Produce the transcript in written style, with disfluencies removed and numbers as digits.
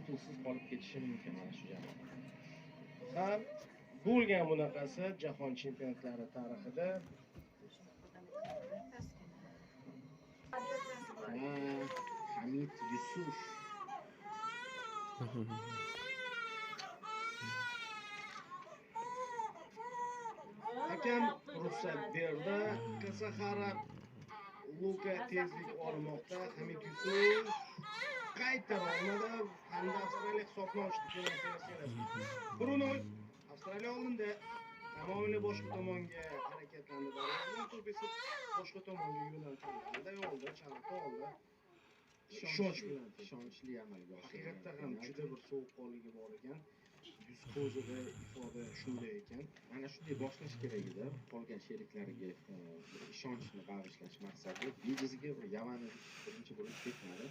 yutuqsiz qolib ketishi mumkin mana shu jamoa. Ha, bo'lgan bunaqasi jahon chempionatlari tarixida. Hamid Yusuf. Hakam ruxsat berdi. Kasahara Luka tezlik olmoqda. Hamid Yusuf qaytara olmadi hamda Avstraliya hisobni ochdi. Bruno Avstraliya oldinda tamomila boshqa tomonga harakatlandi. To'p esa boshqa tomonga yo'naltirildi. Oldi, chalg'ita oldi. Ishonch bilan, ishonchli amalga oshirdi. Haqiqatda ham juda bir sovuqqonligi bor ekan. Yuz ko'zida ifoda shunday ekan. Mana shunday boshlash kerak edi. Qolgan sheriklariga ishonchni bag'ishlash maqsadida. Bejizga Yamani birinchi bo'lib ketmadi.